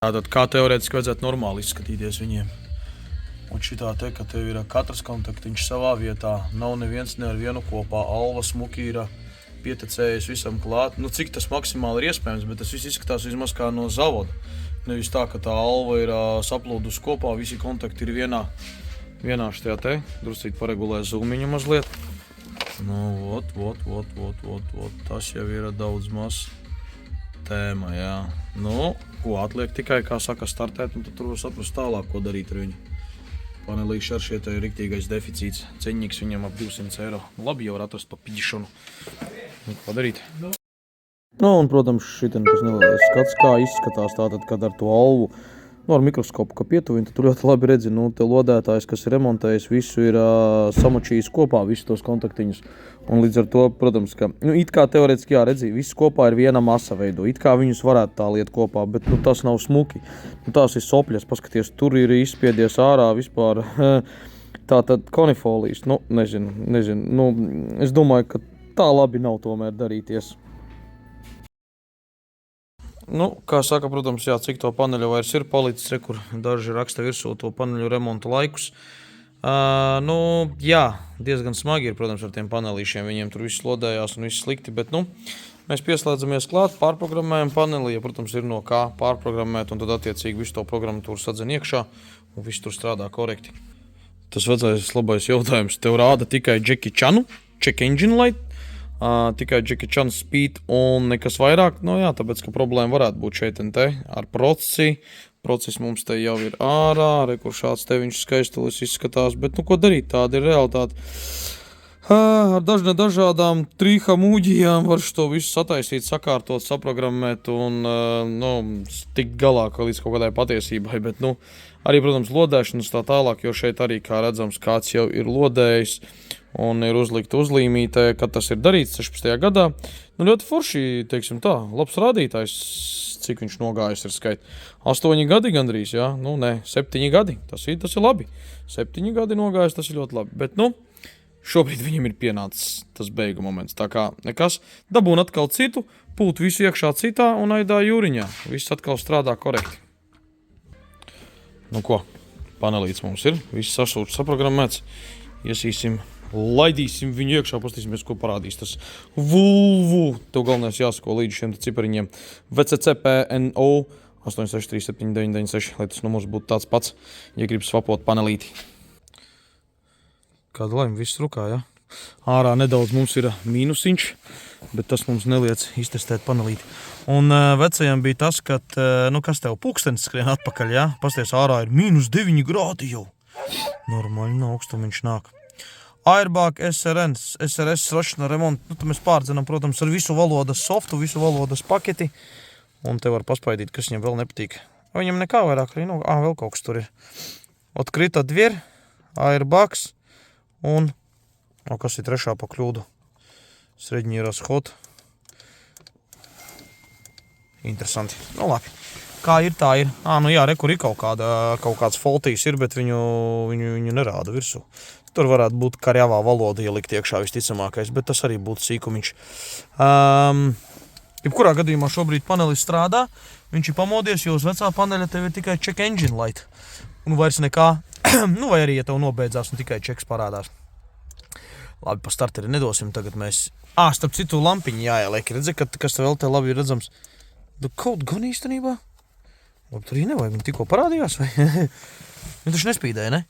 Tātad, kā teorētiski vajadzētu normāli izskatīties viņiem. Un šitā te, ka tev ir katrs kontaktiņš savā vietā, nav neviens ne ar vienu kopā, alva smuki ir pietecējis visam klāt. Nu, cik tas maksimāli ir iespējams, bet tas viss izskatās vismaz kā no zavoda. Nevis tā, ka tā alva ir saplūdus kopā, visi kontakti ir vienā štajā te. Druscīt paregulē zoomiņu mazliet. Nu, tas jau ir daudz maz tēma, jā. Nu, ko atliek tikai, kā saka, startēt, un tad tur var saprast tālāk, ko darīt ar viņu. Panelīši ar šeit ir riktīgais deficīts. Ceņņiks viņam ap 200 eiro. Labi jau var atrast pa piģišanu. Ko darīt? Nu, un, protams, šitien tas nelielais skats, kā izskatās tātad, kad ar to alvu, ar mikroskopu, ka pietuvini, tad tu ļoti labi redzi, te lodētājs, kas ir remontējis, visu ir samočījis kopā, visus tos kontaktiņus. Un līdz ar to, protams, ka, it kā teorētiski redzi, viss kopā ir viena masa veido, it kā viņus varētu tā liet kopā, bet, tas nav smuki. Tās ir sopļas, paskaties, tur ir izspiedies ārā vispār tātad konifolijas, nezinu, es domāju, ka tā labi nav tomēr darīties. Kā saka, protams, cik to paneļu vairs ir palicis, kur daži raksta virsū to paneļu remontu laikus. Diezgan smagi ir, protams, ar tiem panelīšiem, viņiem tur viss lodējās un viss slikti, bet, mēs pieslēdzamies klāt, pārprogrammējam paneli, ja, protams, ir no kā pārprogrammēt, un tad attiecīgi visu to programmatūru sadzen iekšā, un viss tur strādā korekti. Tas vecais labais jautājums, tev rāda tikai Jackie Chanu, Check Engine Light, tikai Jackie Chan Speed un nekas vairāk, tāpēc, ka problēma varētu būt šeit un te ar procesi. Proces mums te jau ir ārā, kur šāds te viņš skaistulis izskatās, bet, ko darīt, tāda ir realitāte. Ar dažādām trīham ūģijām var šo visu sataisīt, sakārtot, saprogrammēt un, tikt galā līdz kaut kādai patiesībai, bet, arī, protams, lodēšanas tā tālāk, jo šeit arī, kā redzams, kāds jau ir lodējis un ir uzlikta uzlīmīte, kad tas ir darīts 16. gadā. Ļoti forši, teiksim tā, labs rādītājs, cik viņš nogājis ir skait. 8 gadi gandrīz, 7 gadi, tas ir labi. 7 gadi nogājis, tas ir ļoti labi, bet, šobrīd viņam ir pienācis tas beigu moments, tā kā nekas, dabūn atkal citu, pūt visu iekšā citā un aidā jūriņā, viss atkal strādā korekti. Panelīts mums ir, viss sasūts, saprogrammēts, iesīsim, laidīsim viņu iekšā, pastīsimies, ko parādīs tas vulvu. Tev galvenais jāsako līdz šiem cipariņiem VCCPNO 8637996, lai tas numurs būtu tāds pats, ja grib svapot panelīti. Kāda laime, viss rukā, Ārā nedaudz mums ir mīnusiņš, bet tas mums neliec iztestēt panelīti. Un vecajam bija tas, ka, kas tev pulkstenis skrien atpakaļ, pasties ārā ir -9 grādi jau. Normāli, no augstumiņš nāk. Airbag SRS rašana remonta, tad mēs pārdzenam, protams, ar visu valodas softu, visu valodas paketi. Un te var paspaidīt, kas viņam vēl nepatīk. Viņam nekā vairāk arī, vēl kaut kas tur ir. Otkrita dvier, Airbags un, kas ir trešā pa kļūdu? Sredņī rasход. Interesanti. Labi. Kā ir, tā ir. Kur ir kaut kāds foltijas ir, bet viņu nerāda virsū. Tur varētu būt karjavā valoda ielikt iekšā visticamākais, bet tas arī būtu sīkumiņš. Jebkurā gadījumā šobrīd panelis strādā, viņš ir pamodies, jo uz vecā paneļa tev ir tikai Check Engine Light. Un vairs nekā, vai arī, ja tev nobeidzās un tikai checks parādās. Labi, pa starteri nedosim, tagad mēs... starp citu lampiņu jāieliek, redzi, kas tev vēl te labi ir redzams. Kaut gan īstenībā? Labi, tur nevajag, man tikko parādījās, vai? Viņš taču nespīdēja, ne?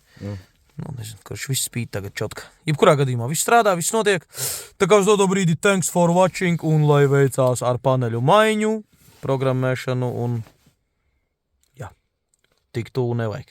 Nezinu, kurš viss spīd tagad čotka. Jebkurā gadījumā viss strādā, viss notiek. Tā kā uz doto brīdi, thanks for watching, un lai veicās ar paneļu maiņu, programmēšanu, un tik tuvu nevajag.